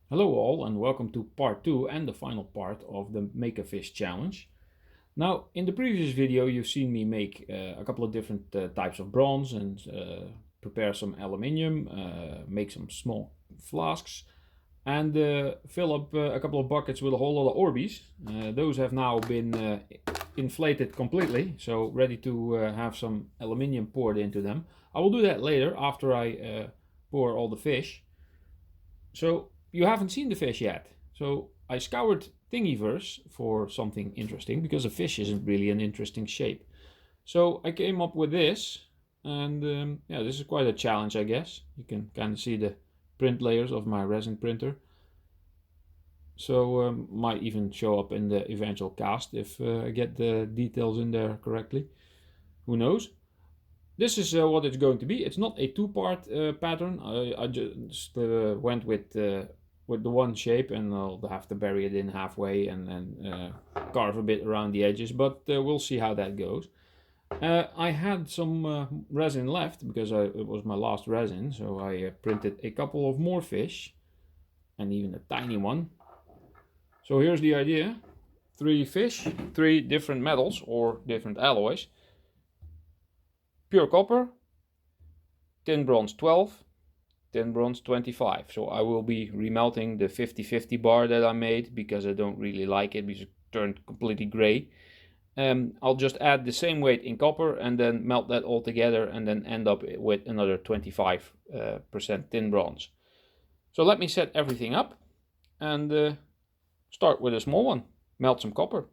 Hello all and welcome to part 2 and the final part of the Make a Fish challenge. Now in the previous video you've seen me make a couple of different types of bronze and prepare some aluminium, make some small flasks and fill up a couple of buckets with a whole lot of orbeez. Those have now been inflated completely, so ready to have some aluminium poured into them. I will do that later after I pour all the fish. So you haven't seen the fish yet. So I scoured Thingiverse for something interesting because a fish isn't really an interesting shape. So I came up with this, and yeah, this is quite a challenge, I guess. You can kind of see the print layers of my resin printer. So might even show up in the eventual cast if I get the details in there correctly. Who knows? This is what it's going to be. It's not a two-part pattern. I just went with the one shape, and I'll have to bury it in halfway and then carve a bit around the edges. But we'll see how that goes. I had some resin left because it was my last resin, so I printed a couple of more fish and even a tiny one. So here's the idea: 3 fish, 3 different metals or different alloys. Pure copper, tin bronze 12, tin bronze 25. So I will be remelting the 50-50 bar that I made because I don't really like it because it turned completely gray. I'll just add the same weight in copper and then melt that all together and then end up with another 25% tin bronze. So let me set everything up and start with a small one. Melt some copper.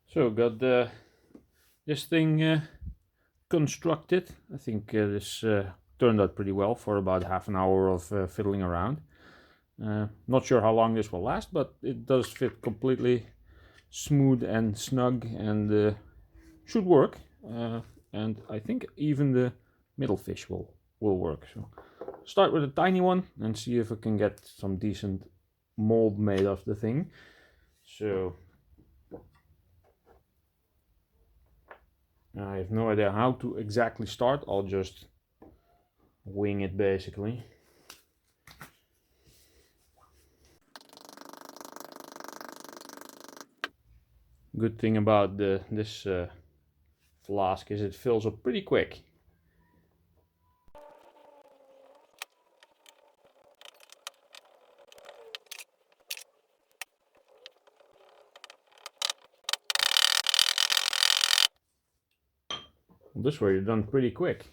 So got this thing constructed. I think this turned out pretty well for about half an hour of fiddling around. Not sure how long this will last, but it does fit completely smooth and snug and should work. And I think even the middle fish will work. So start with a tiny one and see if I can get some decent mold made of the thing. So I have no idea how to exactly start. I'll just wing it basically. Good thing about this flask is it fills up pretty quick. This way you're done pretty quick.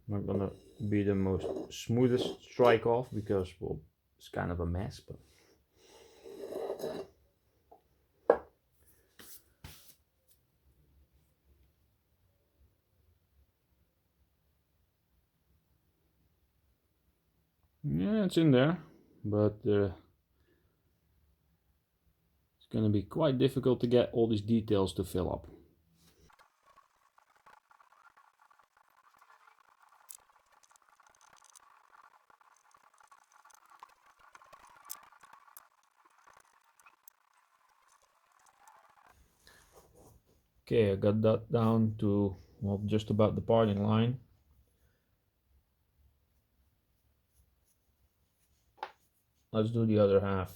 Not gonna be the most smoothest strike off because, well, it's kind of a mess, but yeah, it's in there, but it's gonna be quite difficult to get all these details to fill up. Okay, I got that down to, well, just about the parting line. Let's do the other half.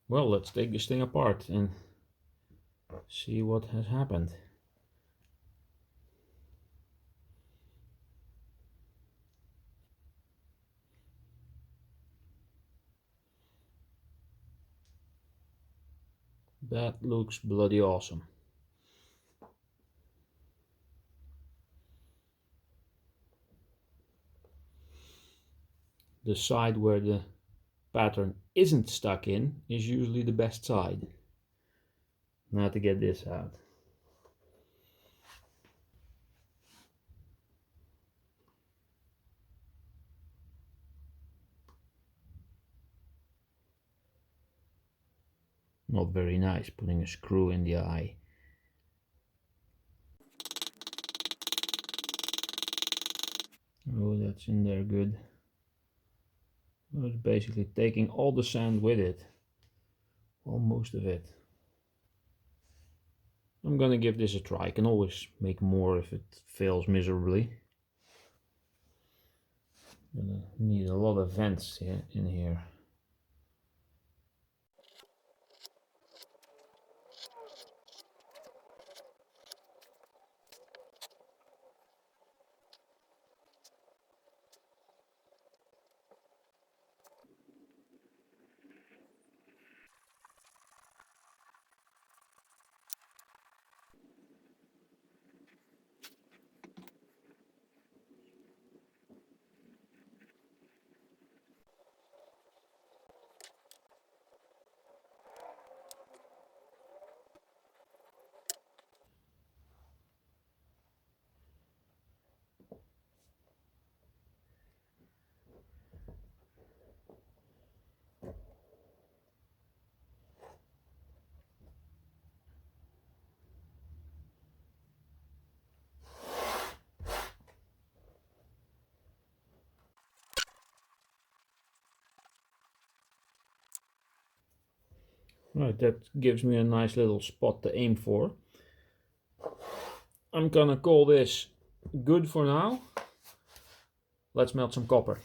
Well, let's take this thing apart and see what has happened. That looks bloody awesome. The side where the pattern isn't stuck in is usually the best side. Now to get this out. Not very nice, putting a screw in the eye. Oh, that's in there good. It's basically taking all the sand with it. Well, most of it. I'm gonna give this a try. I can always make more if it fails miserably. Gonna need a lot of vents here, in here. Right, that gives me a nice little spot to aim for. I'm gonna call this good for now. Let's melt some copper.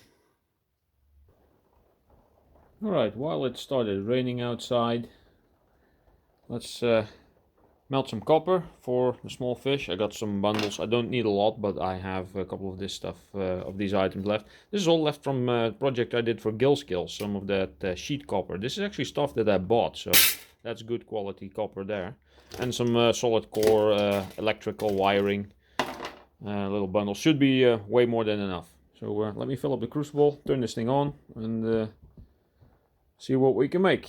Alright, while it started raining outside, let's melt some copper for the small fish. I got some bundles. I don't need a lot, but I have a couple of this stuff, of these items left. This is all left from a project I did for Gill Skills, some of that sheet copper. This is actually stuff that I bought, so that's good quality copper there. And some solid core electrical wiring. Little bundle. Should be way more than enough. So let me fill up the crucible, turn this thing on, and see what we can make.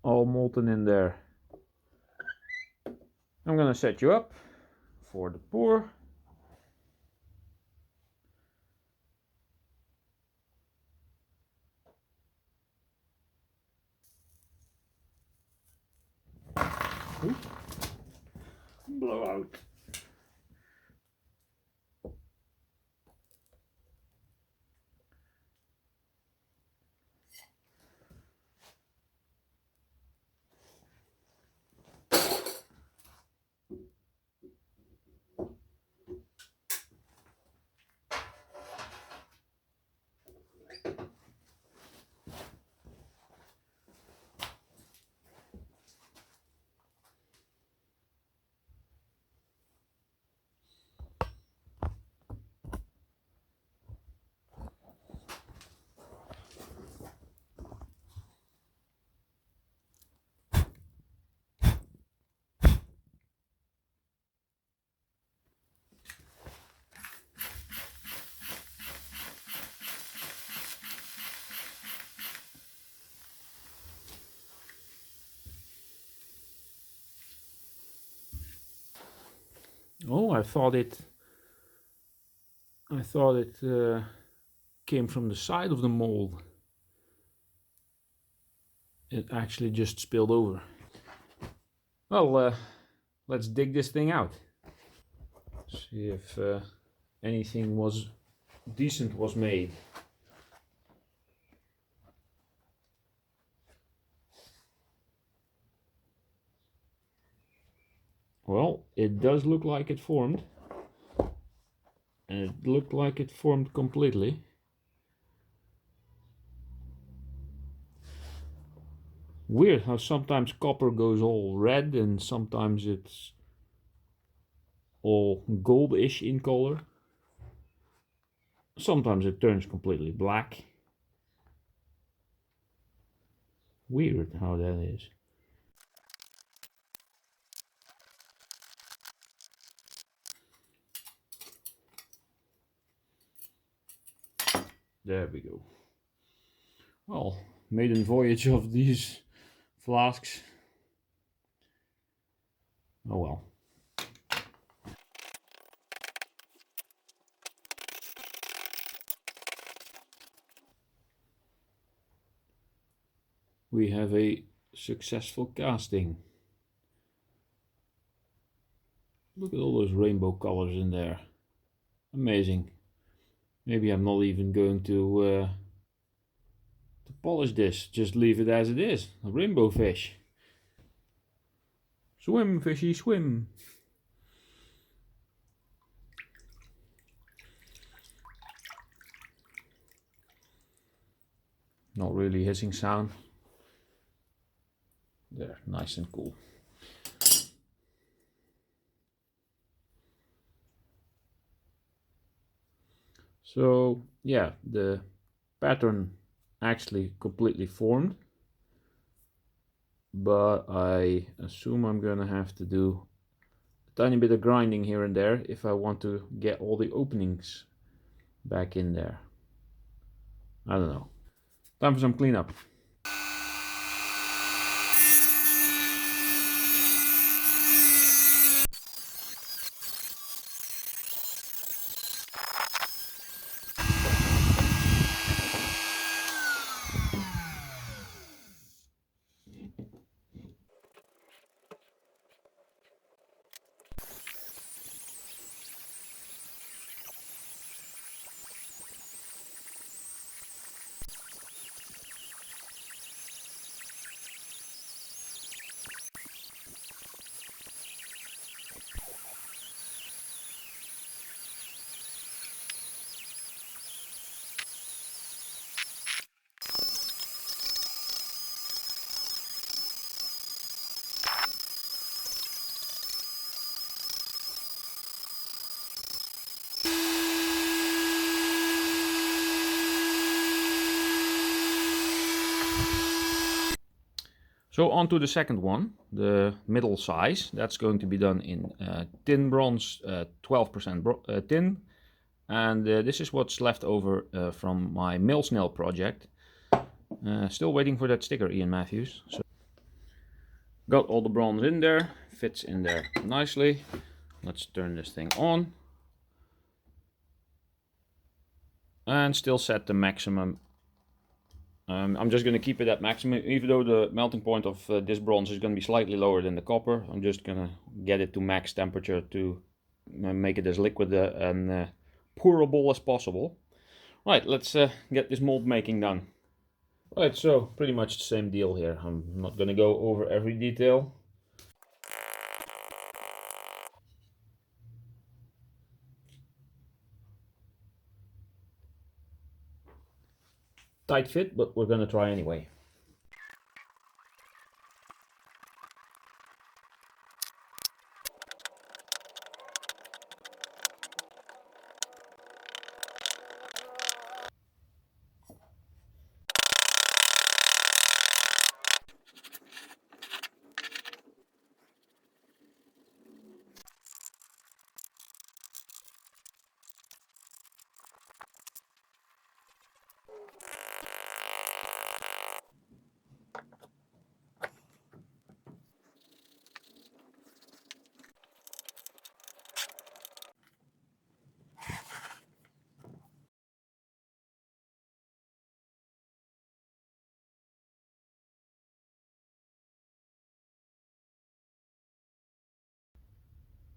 All molten in there. I'm gonna set you up for the pour. Ooh. Blow out. Oh, I thought it came from the side of the mold. It actually just spilled over. Well, let's dig this thing out. See if anything decent was made. Well, it does look like it formed. And it looked like it formed completely. Weird how sometimes copper goes all red and sometimes it's all goldish in color. Sometimes it turns completely black. Weird how that is. There we go. Well, maiden voyage of these flasks. Oh well. we have a successful casting. Look at all those rainbow colors in there. Amazing. Maybe I'm not even going to polish this. Just leave it as it is. A rainbow fish. Swim, fishy, swim. Not really hissing sound. There, nice and cool. So yeah, the pattern actually completely formed, but I assume I'm gonna have to do a tiny bit of grinding here and there if I want to get all the openings back in there. I don't know. Time for some cleanup. So on to the second one, the middle size. That's going to be done in tin bronze, 12% tin. And this is what's left over from my mill snail project. Still waiting for that sticker, Ian Matthews. So got all the bronze in there, fits in there nicely. Let's turn this thing on. And still set the maximum. I'm just going to keep it at maximum, even though the melting point of this bronze is going to be slightly lower than the copper. I'm just going to get it to max temperature to make it as liquid and pourable as possible. Right, let's get this mold making done. Right, so pretty much the same deal here. I'm not going to go over every detail. Tight fit, but we're going to try anyway.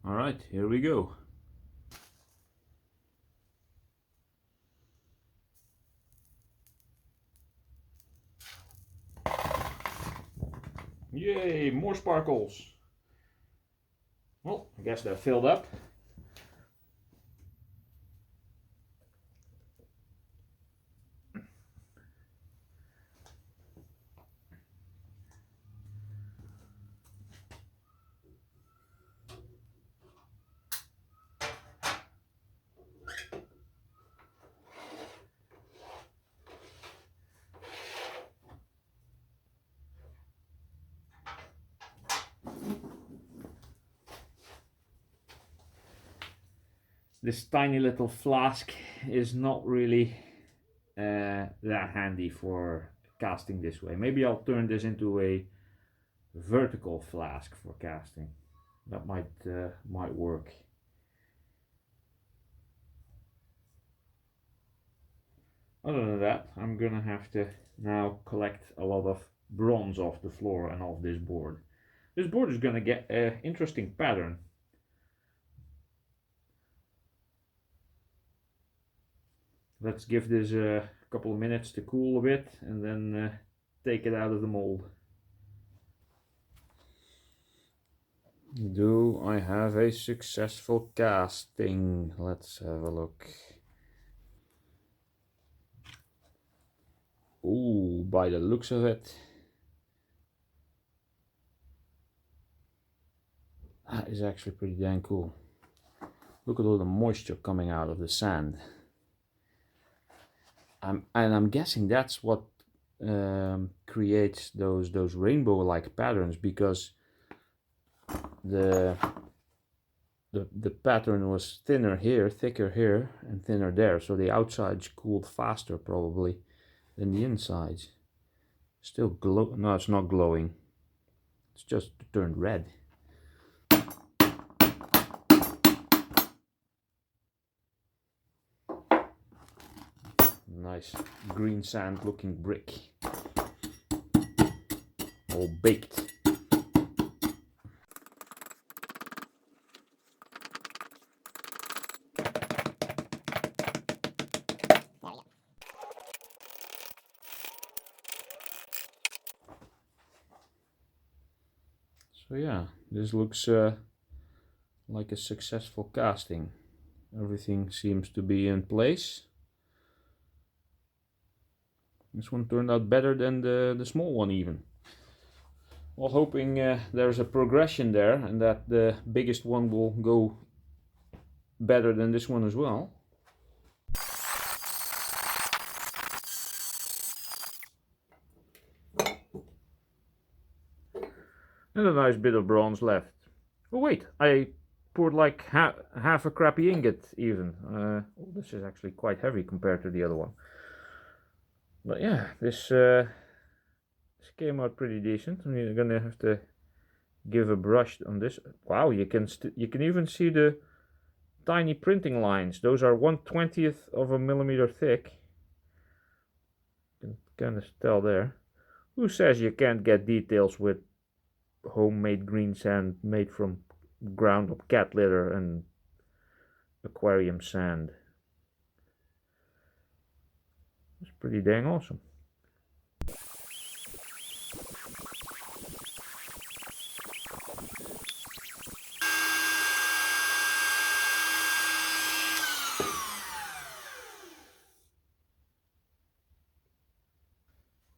All right, here we go. Yay, more sparkles. Well, I guess they're filled up. This tiny little flask is not really that handy for casting this way. Maybe I'll turn this into a vertical flask for casting. That might work. Other than that, I'm gonna have to now collect a lot of bronze off the floor and off this board. This board is going to get an interesting pattern. Let's give this a couple of minutes to cool a bit and then take it out of the mold. Do I have a successful casting? Let's have a look. Ooh, by the looks of it, that is actually pretty dang cool. Look at all the moisture coming out of the sand. And I'm guessing that's what creates those rainbow-like patterns, because the pattern was thinner here, thicker here, and thinner there. So the outsides cooled faster probably than the insides. Still glow. No, it's not glowing. It's just turned red. Nice green sand looking brick. All baked. So yeah, this looks like a successful casting. Everything seems to be in place. This one turned out better than the small one even. Well, hoping there's a progression there and that the biggest one will go better than this one as well. And a nice bit of bronze left. Oh wait, I poured like half a crappy ingot even. Oh, this is actually quite heavy compared to the other one. But yeah, this came out pretty decent. I'm gonna have to give a brush on this. Wow, you can even see the tiny printing lines. Those are 1/20th of a millimeter thick. You can kind of tell there. Who says you can't get details with homemade green sand made from ground up cat litter and aquarium sand? It's pretty dang awesome.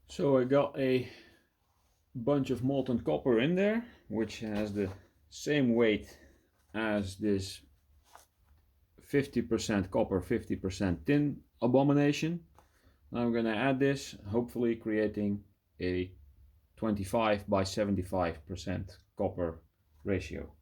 So I got a bunch of molten copper in there, which has the same weight as this 50% copper, 50% tin abomination. I'm going to add this, hopefully creating a 25 by 75% copper ratio.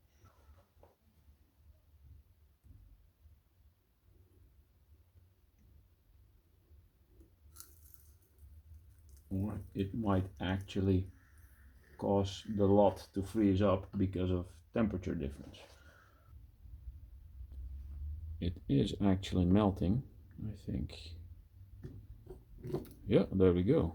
Or it might actually cause the lot to freeze up because of temperature difference. It is actually melting, I think. Yeah, there we go.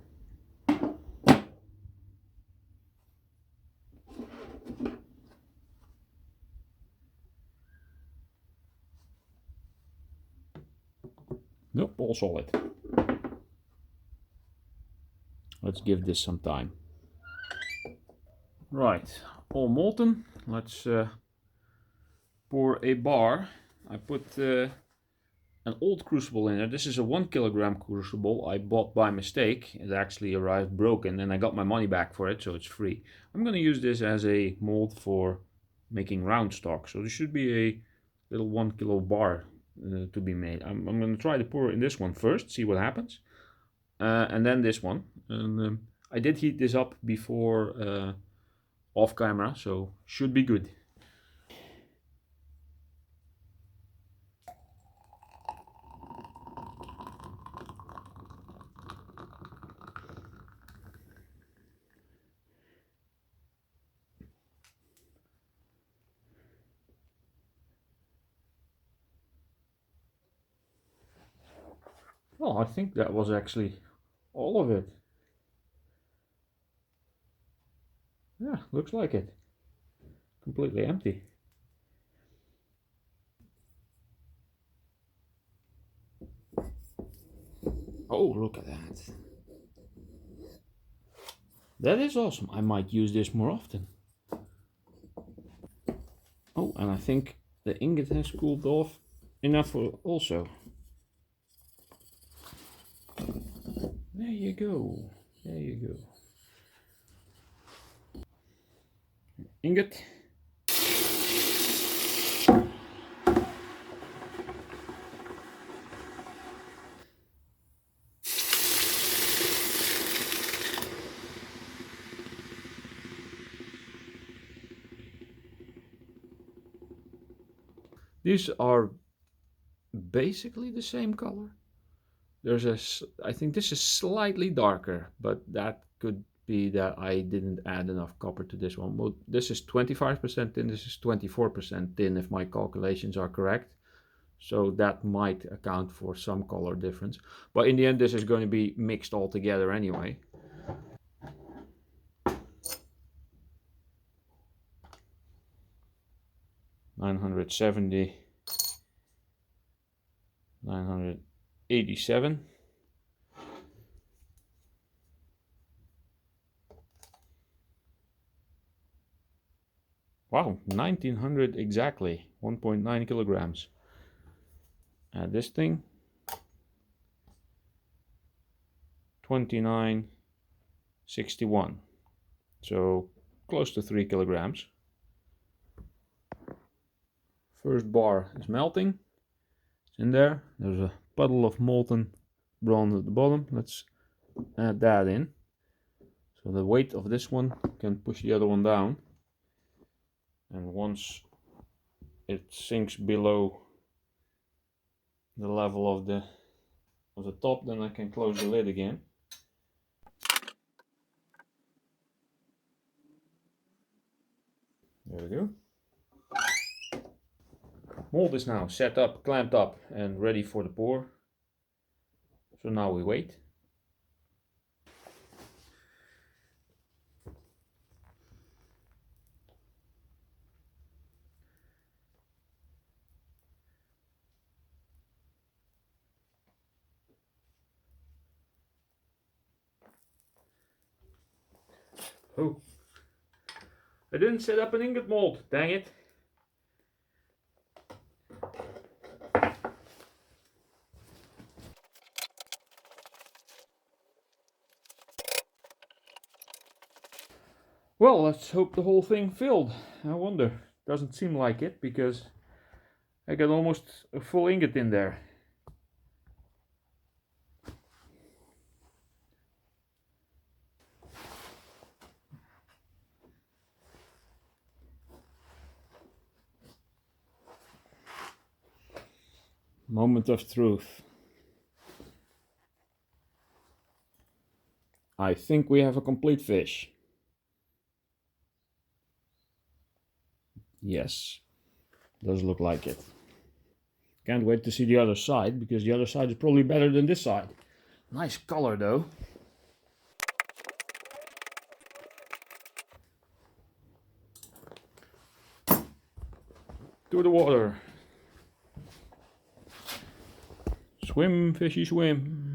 Nope, all solid. Let's give this some time. Right, all molten. Let's pour a bar. I put an old crucible in there. This is a 1 kilogram crucible I bought by mistake. It actually arrived broken and I got my money back for it, so it's free. I'm going to use this as a mold for making round stock. So there should be a little 1 kilo bar to be made. I'm going to try to pour in this one first, see what happens. And then this one. And I did heat this up before off camera, so should be good. Well, I think that was actually all of it. Yeah, looks like it. Completely empty. Oh, look at that. That is awesome. I might use this more often. Oh, and I think the ingot has cooled off enough also. There you go. There you go. Ingot. These are basically the same color. There's I think this is slightly darker, but that could be that I didn't add enough copper to this one. Well, this is 25% thin, this is 24% thin if my calculations are correct. So that might account for some color difference. But in the end, this is going to be mixed all together anyway. $970, $987. Wow, 1900 exactly, 1.9 kilograms. And this thing, 2961. So close to 3 kilograms. First bar is melting. It's in there. There's a puddle of molten bronze at the bottom. Let's add that in. So the weight of this one can push the other one down. And once it sinks below the level of the top, then I can close the lid again. There we go. Mold is now set up, clamped up, and ready for the pour. So now we wait. Oh, I didn't set up an ingot mold, dang it. Well, let's hope the whole thing filled. I wonder. Doesn't seem like it because I got almost a full ingot in there. Moment of truth. I think we have a complete fish. Yes, does look like it. Can't wait to see the other side, because the other side is probably better than this side. Nice color though. To the water. Swim, fishy, swim.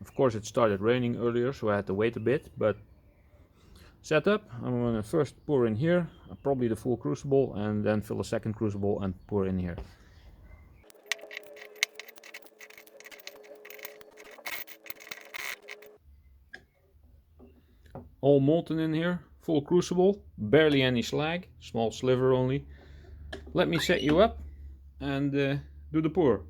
Of course it started raining earlier, so I had to wait a bit, but setup, I'm going to first pour in here, probably the full crucible, and then fill a second crucible and pour in here. All molten in here, full crucible, barely any slag, small sliver only. Let me set you up and do the pour.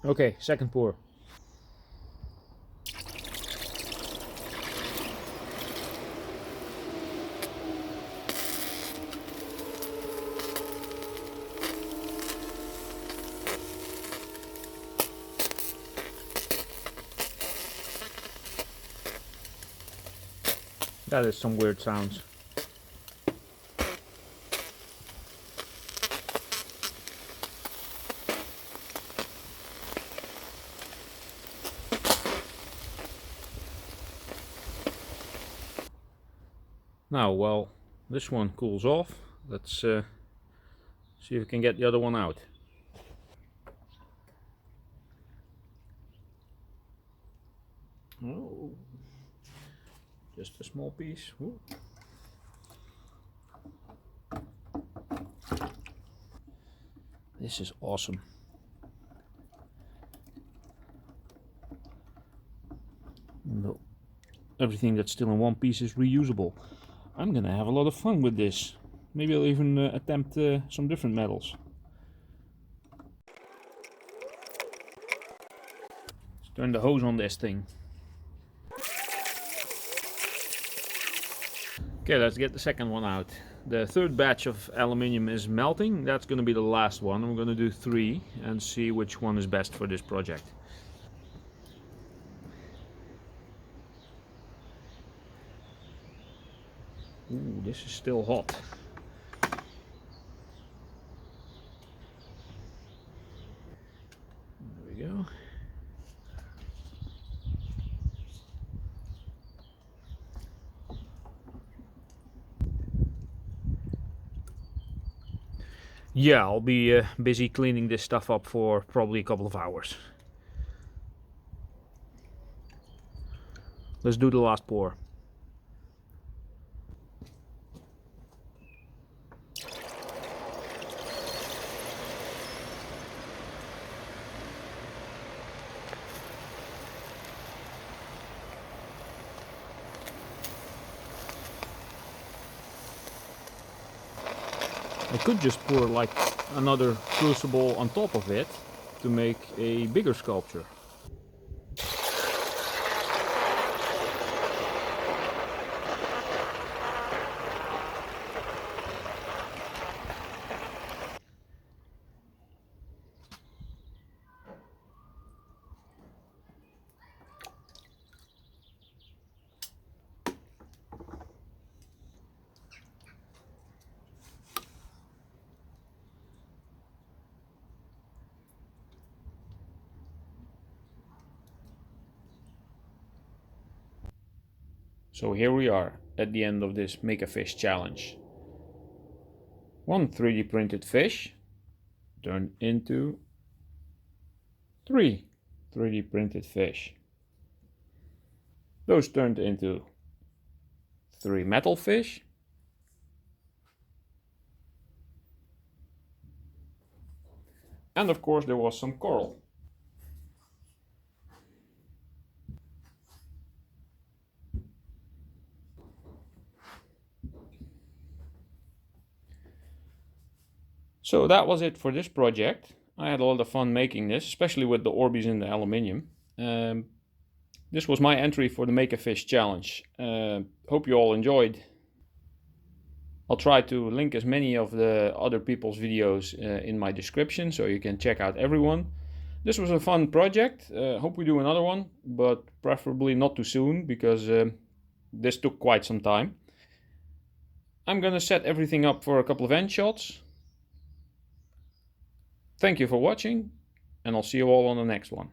Okay, second pour. That is some weird sounds. Now, while this one cools off, let's see if we can get the other one out. Oh, just a small piece. Ooh. This is awesome. No, everything that's still in one piece is reusable. I'm gonna have a lot of fun with this. Maybe I'll even attempt some different metals. Let's turn the hose on this thing. Okay, let's get the second one out. The third batch of aluminium is melting. That's going to be the last one. I'm going to do 3 and see which one is best for this project. Ooh, this is still hot. There we go. Yeah, I'll be busy cleaning this stuff up for probably a couple of hours. Let's do the last pour. I could just pour like another crucible on top of it to make a bigger sculpture. So here we are at the end of this Make a Fish challenge. One 3D printed fish turned into 3 3D printed fish. Those turned into 3 metal fish. And of course there was some coral. So that was it for this project. I had a lot of fun making this, especially with the orbeez and the aluminium. This was my entry for the Make a Fish challenge. Hope you all enjoyed. I'll try to link as many of the other people's videos in my description, so you can check out everyone. This was a fun project. Hope we do another one, but preferably not too soon, because this took quite some time. I'm gonna set everything up for a couple of end shots. Thank you for watching, and I'll see you all on the next one.